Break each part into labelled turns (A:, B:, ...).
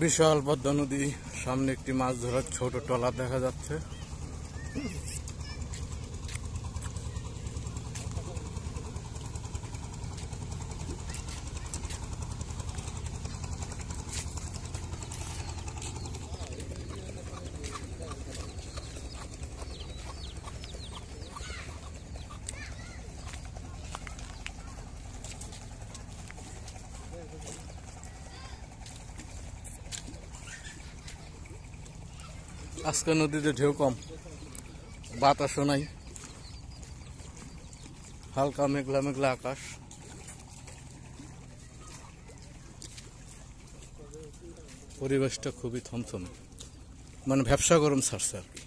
A: বিশাল পদ্মা নদী, সামনে একটি মাছ ধরার ছোট ট্রলার দেখা যাচ্ছে। আজকে নদীতে ঢেউ কম, বাতাসও নাই, হালকা মেঘলা মেঘলা আকাশ। পরিবেশটা খুবই থমথমে, মানে ব্যবসা গরম ছাড়ছে আর কি।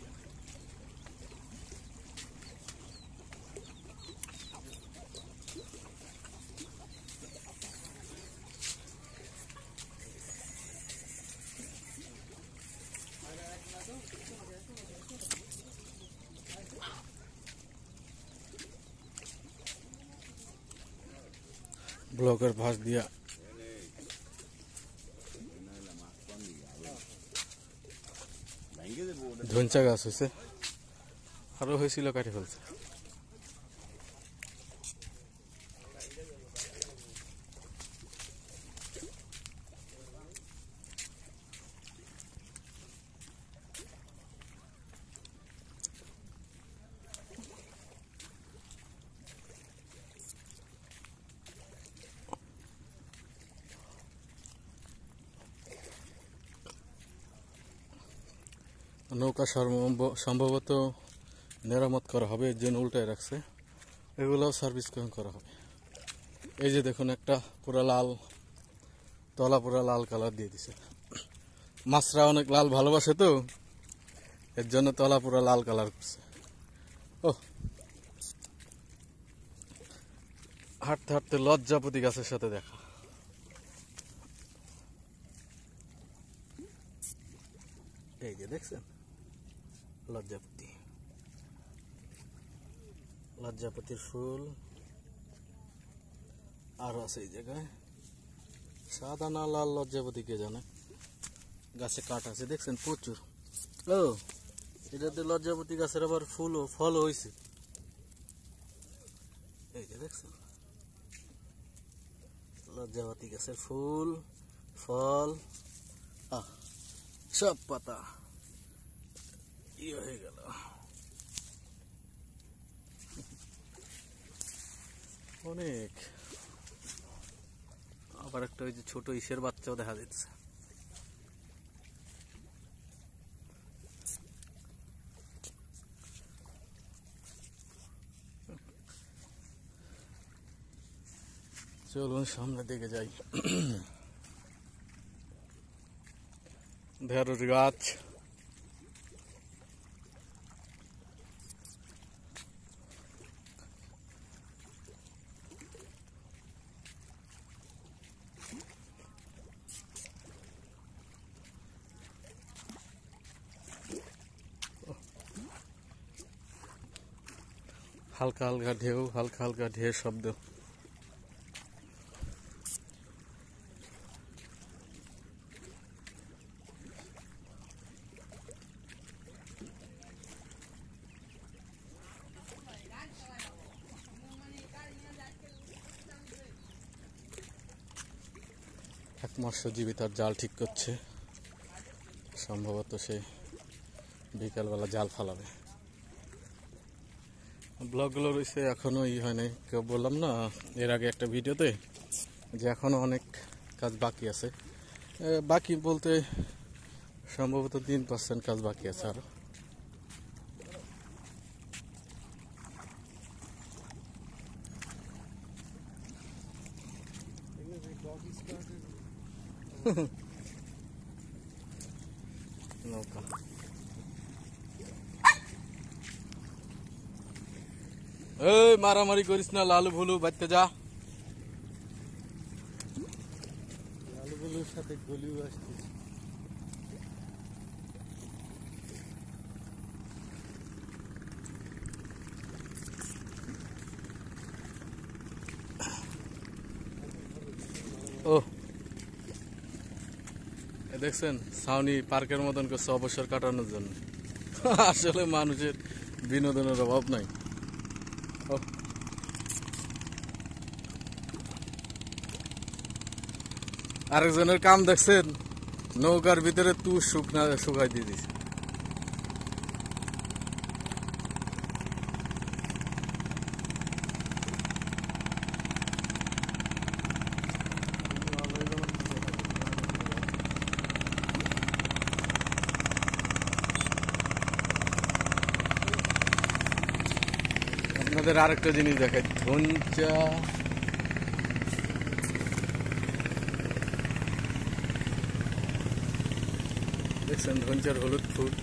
A: ব্লকের ভাস দিয়া ধনচা গাছ হয়েছে, আরো হয়েছিল, কাটি ফেলছে। নৌকা সম্ভবত মেরামত করা হবে, এর জন্য উল্টায় রাখছে, এগুলোও সার্ভিস করা হবে। এই যে দেখুন, একটা পুরা লাল তলা, পুরা লাল কালার দিয়ে দিছে। মাছরা অনেক লাল ভালোবাসে তো, এর জন্য তলা পুরা লাল কালার করছে। ও, হাঁটতে হাঁটতে লজ্জাপতি গাছের সাথে দেখা। এই যে দেখছেন লজ্জাপতি, লজ্জাপতির ফুল আরো আছে এই জায়গায়। সাদা না লাল লজ্জাপতি কে জানে। গাছে কাঠ আছে দেখছেন প্রচুর। ও, এটাতে লজ্জাপতি গাছের আবার ফল হয়েছে। এই যে দেখছেন লজ্জাপতি গাছের ফুল, ফল, সব পাতা হয়ে গেল। অনেক, আবার একটা ওই যে ছোট ইসের বাচ্চাও দেখা যাচ্ছে। চলুন সামনে দিকে যাই। ঢেঁড়স গাছ, হালকা হালকা ঢেউ, হালকা হালকা ঢেউ শব্দ। এক মৎস্যজীবী তার জাল ঠিক করছে, সম্ভবত সে বিকালবেলা জাল ফালাবে। ব্লগগুলো রয়েছে, এখনো হয় নাই, কেউ বললাম না এর আগে একটা ভিডিওতে যে এখনো অনেক কাজ বাকি আছে। বাকি বলতে সম্ভবত 3% কাজ বাকি আছে আরো। নৌকা এই মারামারি করিস না, লালু ভুলু বাড়তে যা। মাছগুলোর সাথে গলিও আসতেছে। ও দেখছেন ছাউনি পার্কের মতন করছে অবসর কাটানোর জন্য। আসলে মানুষের বিনোদনের অভাব নাই। ও আরেকজনের কাম দেখছেন, নৌকার ভিতরে তুষ শুকাই দিয়ে দিছে। আপনাদের আরেকটা জিনিস দেখাই, ধনচা দেখছেন, ধনচার হলুদ ফুল।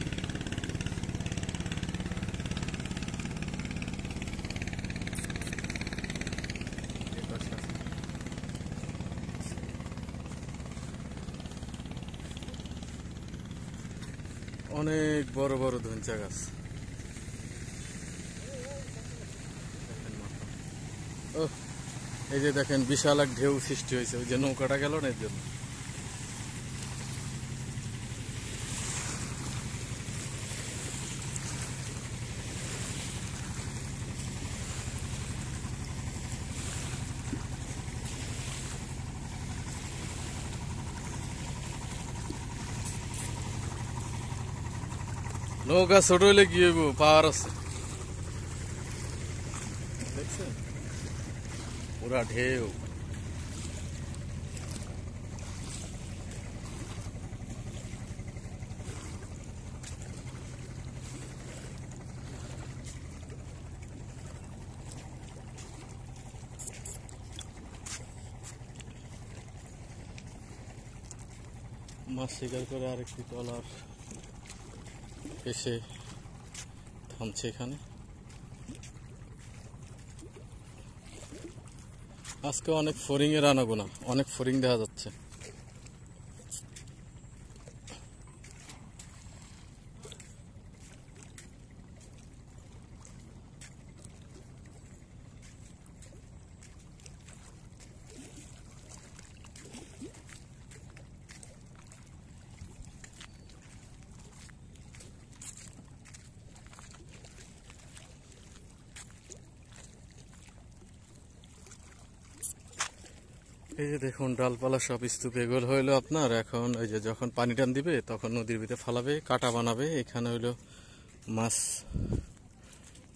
A: অনেক বড় বড় ধনচা গাছ। ও এই যে দেখেন বিশাল এক ঢেউ সৃষ্টি হয়েছে, ওই যে নৌকাটা গেল না এর জন্য। নৌকা ছোট হইলে কি হইব, পাওয়ার আছে দেখছেন, পুরা ঢেউ। মাছ শিকার করে আরেকটি ট্রলার এসে থামছে এখানে। আজকে অনেক ফড়িং এর আনাগোনা, অনেক ফড়িং দেখা যাচ্ছে। এই যে দেখুন ডালপালা সব স্তূপ, এগুলো হইলো আপনার এখন ওই যে যখন পানি টান দিবে তখন নদীর ভিতরে ফালাবে, কাটা বানাবে, এখানে হইলো মাছ,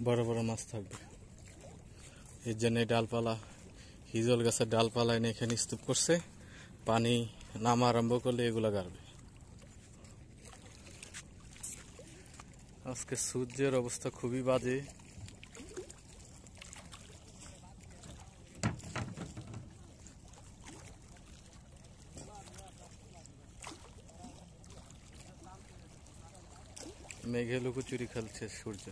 A: বড় বড় মাছ থাকবে। এর জন্য এই ডালপালা, হিজল গাছের ডালপালা এনে এখানে স্তূপ করছে, পানি নামা আরম্ভ করলে এগুলা গাড়বে। আজকে সূর্যের অবস্থা খুবই বাজে। মেঘে লুকোচুরি খেলছে সূর্য।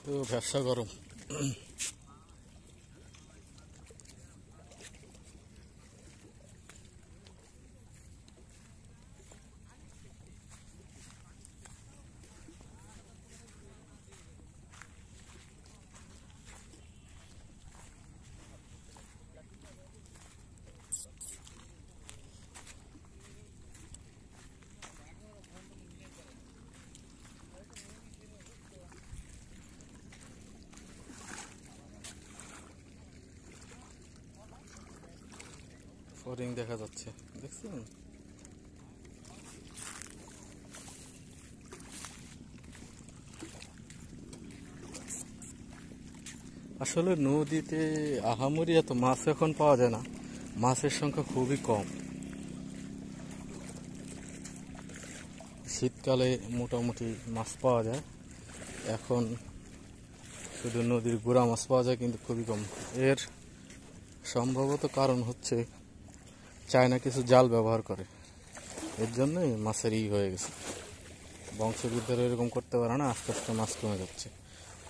A: তো ব্যবসা গরম। ফড়িং দেখা যাচ্ছে দেখছেন। আসলে নদীতে আহামরি এত মাছ এখন পাওয়া যায় না, মাছের সংখ্যা খুবই কম। শীতকালে মোটামুটি মাছ পাওয়া যায়, এখন শুধু নদীর গুড়া মাছ পাওয়া যায় কিন্তু খুবই কম। এর সম্ভবত কারণ হচ্ছে চায়না কিছু জাল ব্যবহার করে, এর জন্যই মাছের হয়ে গেছে। বংশবৃদ্ধির এরকম করতে পারে না, আস্তে আস্তে মাছ কমে যাচ্ছে।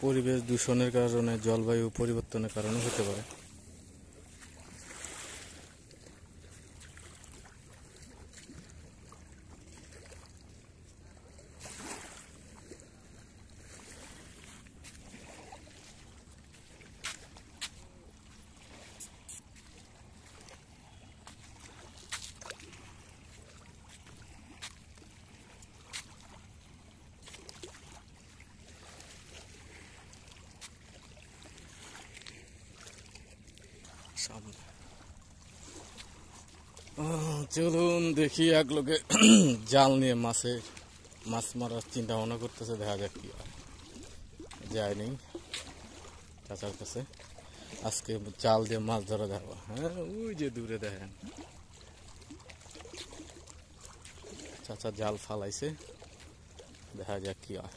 A: পরিবেশ দূষণের কারণে, জলবায়ু পরিবর্তনের কারণে হতে পারে। চলুন দেখি এক লোকে জাল নিয়ে মাছ মারার চিন্তা ভাবনা করতেছে, দেখা যাক কি হয়। যায়নি চাচার কাছে, আজকে জাল দিয়ে মাছ ধরা যাবো। হ্যাঁ, ওই যে দূরে দেখেন চাচা জাল ফালাইছে, দেখা যাক কি হয়।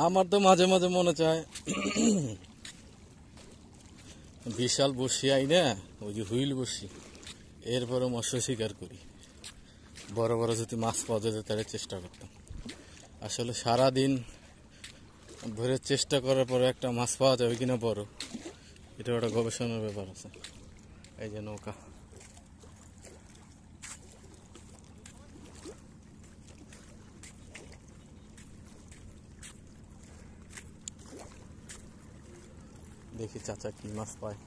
A: আমার তো মাঝে মাঝে মনে চায় বিশাল বসি আই না, ওই যে হুইল বসি, এরপরে মৎস্য শিকার করি, বড় বড় যদি মাছ পাওয়া যেত তাহলে চেষ্টা করতাম। আসলে সারাদিন ভরে চেষ্টা করার পরে একটা মাছ পাওয়া যাবে কিনা বড়, এটা একটা গবেষণার ব্যাপার আছে। এই যে নৌকা, দেখি চাচা কি মাছ পায়।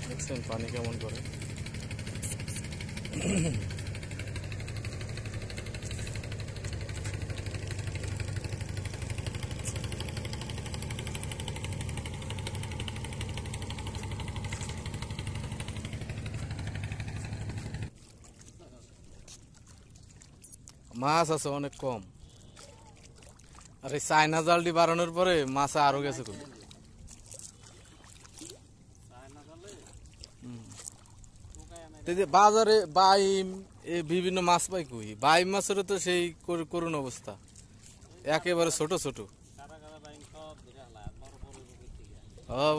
A: দেখছেন পানি কেমন করে। মাছ আছে অনেক কম, আর এই চায়না জালটি বাড়ানোর পরে মাছ আরো গেছে কম। বাজারে বাইম বিভিন্ন মাছ পাই কই, বাইম মাছেরও তো সেই করুণ অবস্থা, একেবারে ছোট ছোট।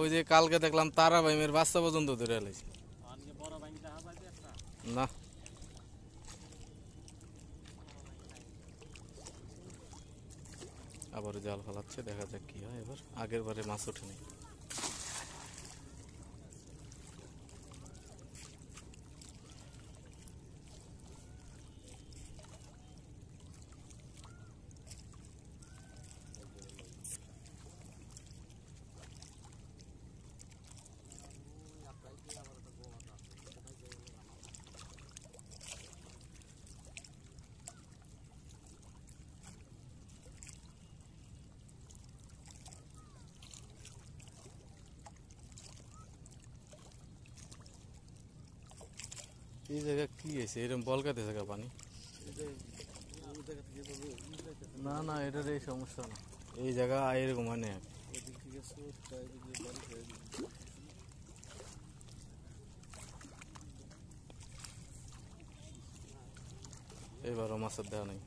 A: ওই যে কালকে দেখলাম তারা বাইমের বাচ্চা পর্যন্ত ধরে এলাইছে। না, আবার জাল ফেলাচ্ছে, দেখা যাক কি হয় এবার। আগের বারে মাছ ওঠেনি। এই জায়গা কি হয়েছে, এরকম বলকাতে থাকা পানি? না না, এটার এই সমস্যা না, এই জায়গা এরকম মানে এবারও মাছের দেওয়া নেই।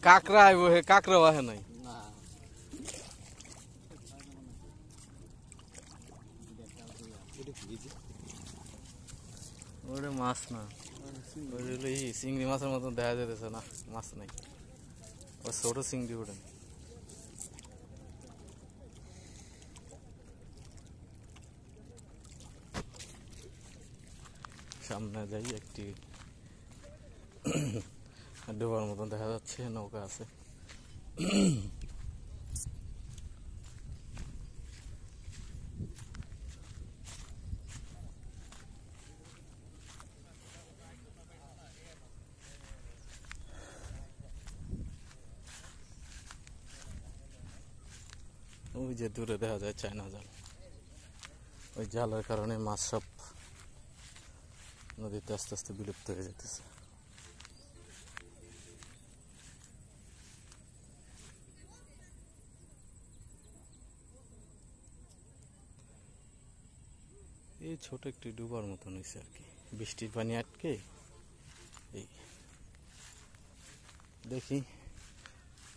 A: কাঁকড়া আইব, হে কাঁকড়াও আহে নাই। ওটা মাছ না, ওই চিংড়ি মাছের মতন দেখা যেতেছে না, মাছ নাই, ও ছোট চিংড়ি ওঠে। সামনে যাই, একটি ডোবার মতন দেখা যাচ্ছে, নৌকা আছে। ওই যে দূরে দেখা যায় চায়না জাল, ওই জালের কারণে মাছ সব নদীতে আস্তে আস্তে বিলুপ্ত হয়ে যেতেছে। এই ছোট একটি ডুবার মতন হয়েছে আর কি, বৃষ্টির পানি আটকে। এই দেখি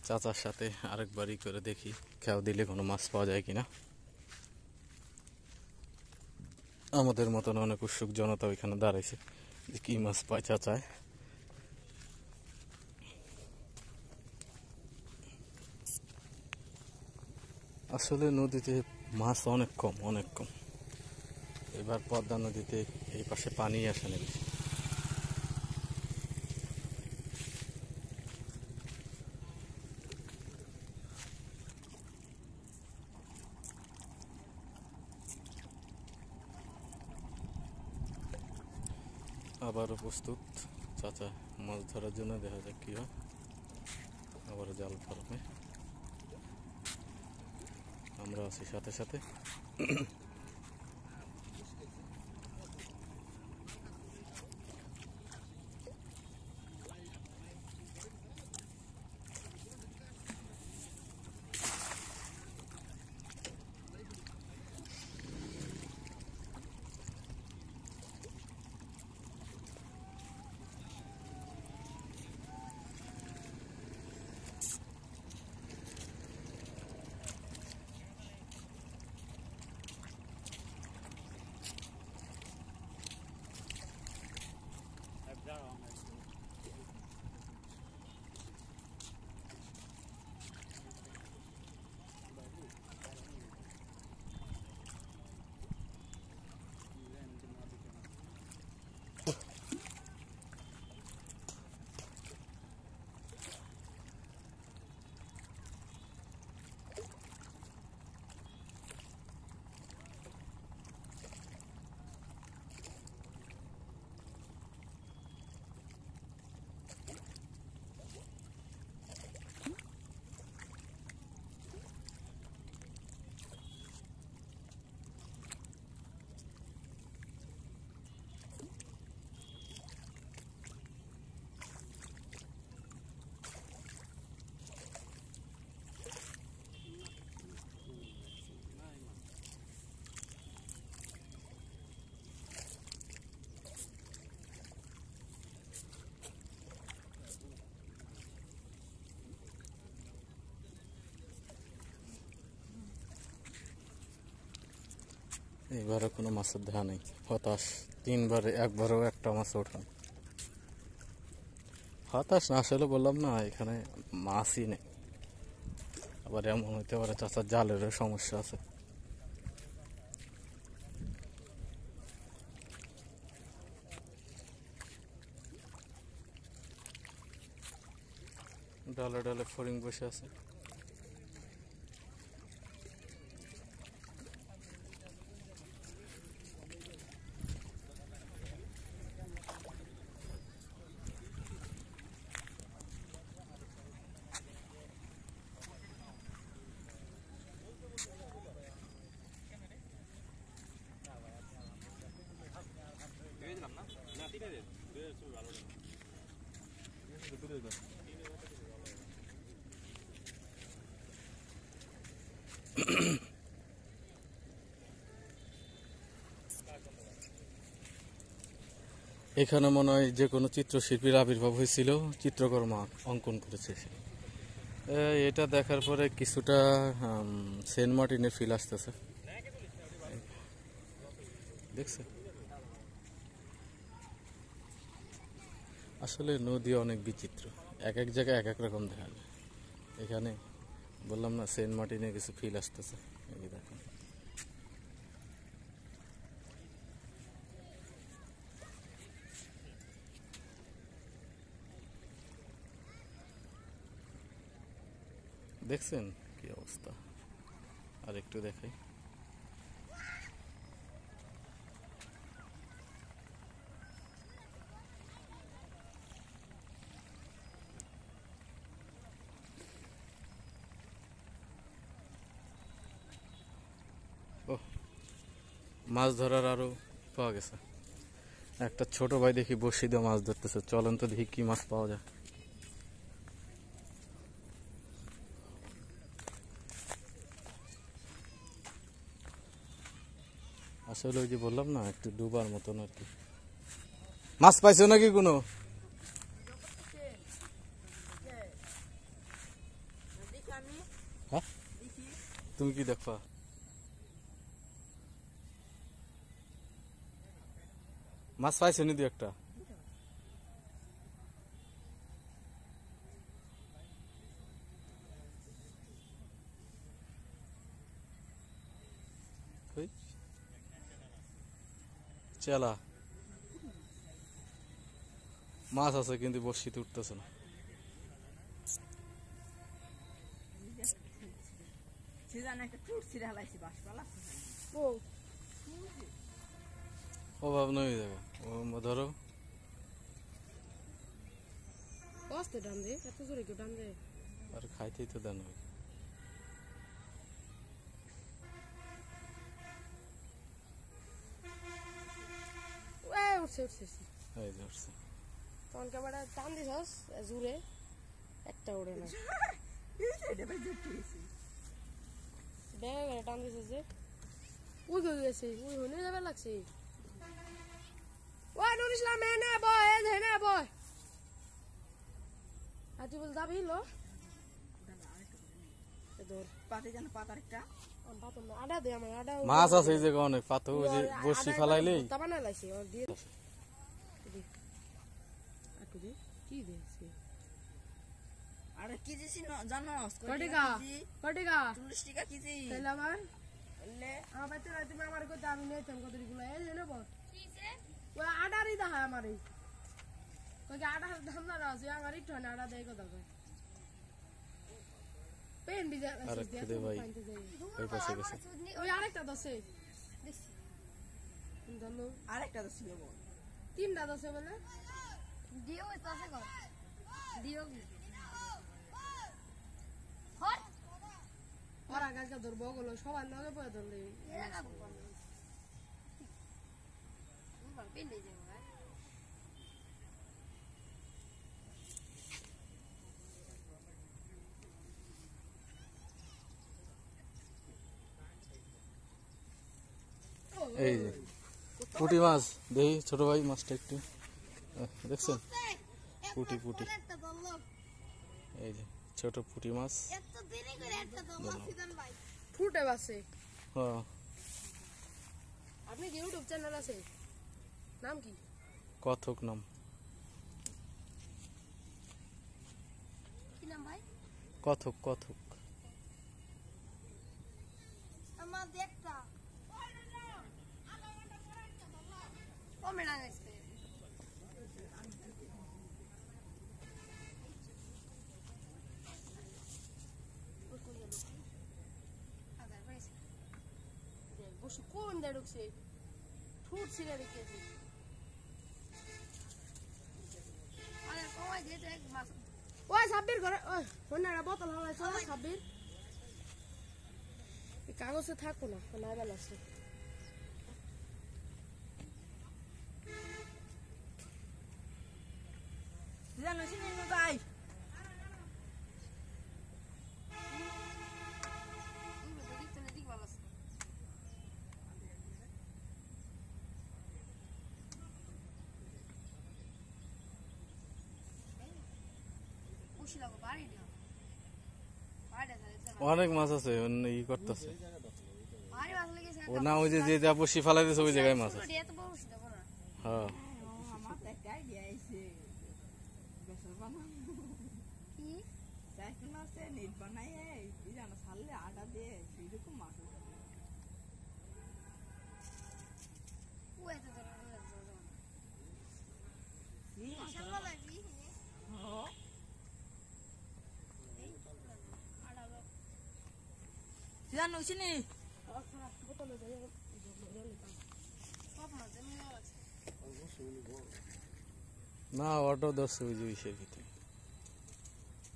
A: চাচার সাথে আরেকবারই করে দেখি খেয়াও দিলে কোনো মাছ পাওয়া যায় কিনা। আমাদের মতন অনেক উৎসুক জনতা ওইখানে দাঁড়াইছে যে কি মাছ পায় চাচায়। আসলে নদীতে মাছ অনেক কম, অনেক কম। এবার পদ্মা নদীতে এই পাশে পানি আসে না বেশি। আবারও প্রস্তুত চাচা মাছ ধরার জন্য, দেখা যাক কি হয়। আবারও জাল ফেলবে, আমরা আছি সাথে সাথে। এবারে কোনো মাছের দেখা নেই, হতাশ। তিনবারে একবারও একটা মাছ ওঠেন। হতাশ না, আসলে বললাম না এখানে মাছই নেই। আবার এমন হইতে পারে চাচার জালেরও সমস্যা আছে। ডালে ডালে ফড়িং বসে আছে। এখানে মনে হয় যে কোনো চিত্রশিল্পীর আবির্ভাব হয়েছিল, চিত্রকর্ম অঙ্কন করেছে সে। এটা দেখার পরে কিছুটা সেন্ট মার্টিনের ফিল আসতেছে, দেখছে। আসলে নদী অনেক বিচিত্র, এক এক জায়গায় এক এক রকম দেখা যায়। এখানে বললাম না সেন্ট মার্টিনে কিছু ফিল আসতেছে, এই দেখেন। দেখছেন কি অবস্থা? আর একটু দেখাই। ও, মাছ ধরার আরো পাওয়া গেছে। একটা ছোট ভাই দেখি বড়শি দিয়ে মাছ ধরতেছে। চলেন তো দেখি কি মাছ পাওয়া যায়। আসলে ওই যে বললাম না, একটু ডুবার মতন আর কি। মাছ পাইছো নাকি কোনো? হ্যাঁ, তুমি কি দেখবা? মাছ পাইছো নি দু একটা? ওই চেলা মাছ আছে কিন্তু বড়শিতে উঠতেছে না। অভাব নয় ওই জায়গা। ও ধরো আর খাইতেই তো দেন ওই। এই যে উঠছে।
B: তখন কেমন টান দিছস জুড়ে একটা উড়ে না ব্যাগে টান দিছস যে উই গেছে উই হনে যাবে লাগছে ওই নুর ইসলাম এনে বয় এ ধেনে বয় আর তুই বল যাবি লো ধর পাতে জান পাতার একটা পাতন আডা দে আমার আডা
A: মাছ আছে এই জায়গা অনেক পাতো। ওই যে বড়শি ফেলাইলেই
B: তা বানাই লাইছে আর দিয়ে কি দিয়েছে
C: আরে কি দিছি জানোস
B: কটিকা
C: 40 টাকা কেজি
B: তাইলে আবার
C: বললে
B: আমার বাচ্চা রাতে আমার কত আমি নেতাম কত গুলো এই নেব কিছে ওই আডারই দা আমারই কই আডার দাম না আছে আমারই ঠন আডা দেই কত কই পেন বিজা আছে
A: আরেকটা দে ভাই। ওই পাশে গেছে।
B: ওই আরেকটা দছে দেখছি দলো
C: আরেকটা তো ছিল বল
B: তিনটা দছে বলে
D: দিও পাশে কর দিও হট
B: ওরা গাছটা ধরবো গলো সবার লগে পড়ে ধরলে
D: এরা কাবু উবার পেলে যাবো
A: এই যে পুঁটি মাছ দেখি ছোট ভাই মাছটা একটু দেখছেন? পুঁটি পুঁটি
D: একটা দল্লো
A: এই যে ছোট পুঁটি মাছ।
D: এত দেরি করে একটা দল্লো সিজন ভাই
B: ফুটে বাসে
A: হ্যাঁ,
B: আপনি কি ইউটিউব চ্যানেল আছে নাম কি
A: কথক নাম।
D: কি নাম ভাই
A: কথক কথক।
D: আমার দেখতা ও মেলা গেছে
B: বসে কোন দে ঢুকছে ফুট ছিঁড়ে রেখেছে
D: আরে কমাই দে এক মাস
B: ওই সাব্বির ঘরে ওই ফোনের বোতল হলাইছে সাব্বির এই কাগজে থাকো না নাই বেলা আছে
C: জানো চিনি না যাই
A: অনেক মাছ আছে ই করতেছে ও না। ওই যে যে যা বসি ফেলাই দিয়েছে ওই জায়গায় মাছ আছে। হ্যাঁ,
C: আমার তো একটা আইডিয়া আইছে বেসর বানানো সাইকেল আছে নেট বানাই কি জানো ছাড়লে আটা দিয়ে সেরকম মাছ গান হইছিনি
B: বোতলে দিয়ে সব মাছ মিলে আছে
A: না অটো ধরছে ওই যে ইসের ভিতরে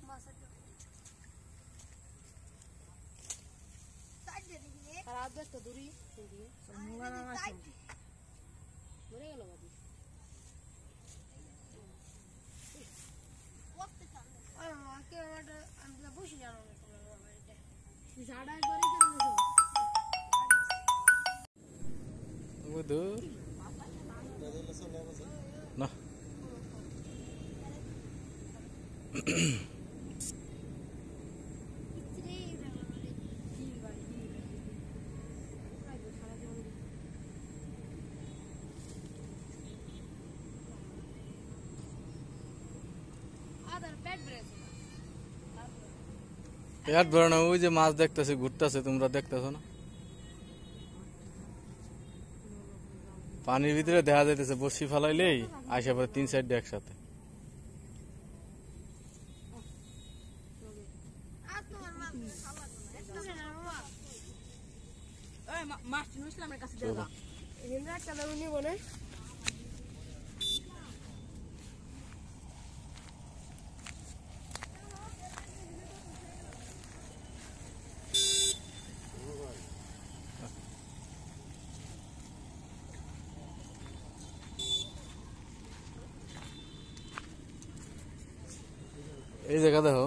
D: মাছের সাইড দিয়ে দিবি রে
B: আর আদে তো দূরি দূরি
D: সাইড
B: ধরে গেল বাদি
D: করতে চান
B: কে ওটা আমি তো বসে জানো না ঝাড়া একবারই কেন দেবো
A: দূর না
B: আদার পেট বেড়েছে
A: পেট ভরে না ওই যে মাছ দেখতেছে ঘুরতেছে তোমরা দেখতেছো না পানির ভিতরে দেখা যাইতেছে বসি ফালাইলেই আসে পরে 3-4 একসাথে
D: আর তোমার মা খাওয়া
C: এই মাছ ইসলামের কাছে
A: চলো
C: দেখা
B: হিন্দা একটা দাম নিব না
A: এই জায়গা দেখো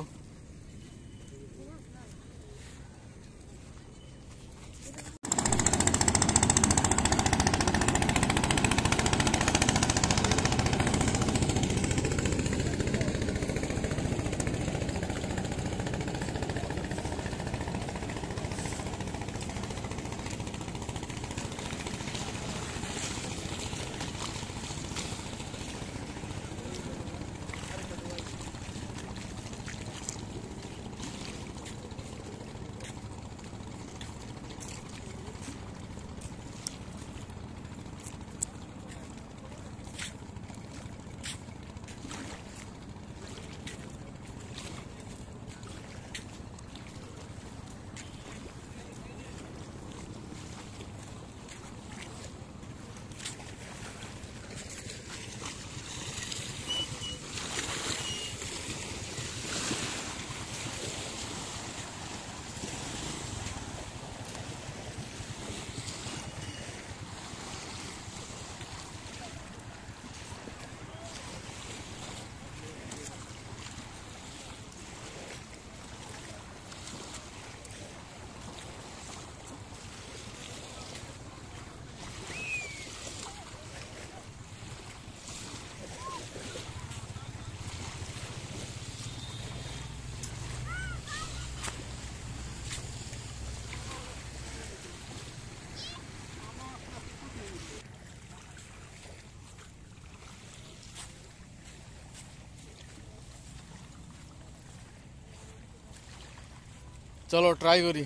A: চলো ট্রাই করি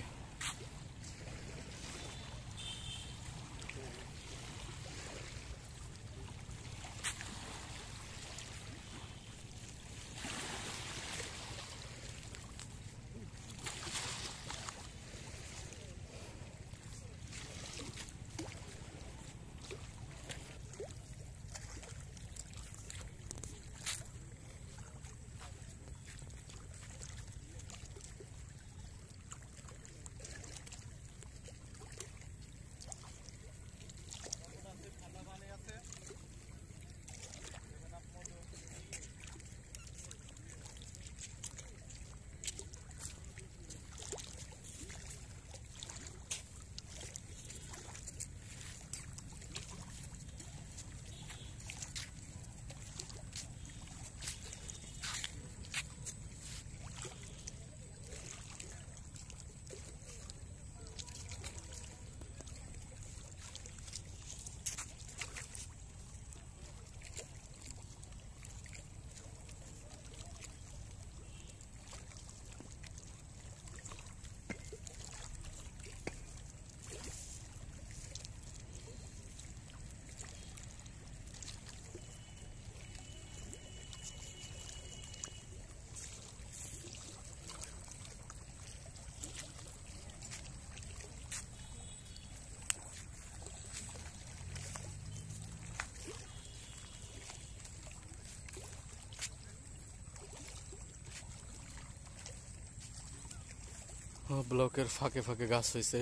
A: ব্লকের ফাঁকে ফাঁকে গাছ হয়েছে।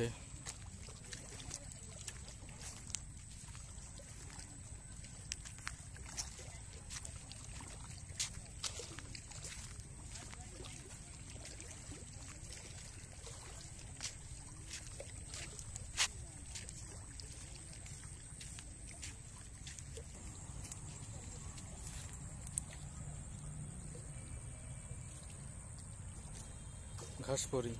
A: ঘাসপরি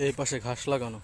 A: এই পাশে ঘাস লাগানো।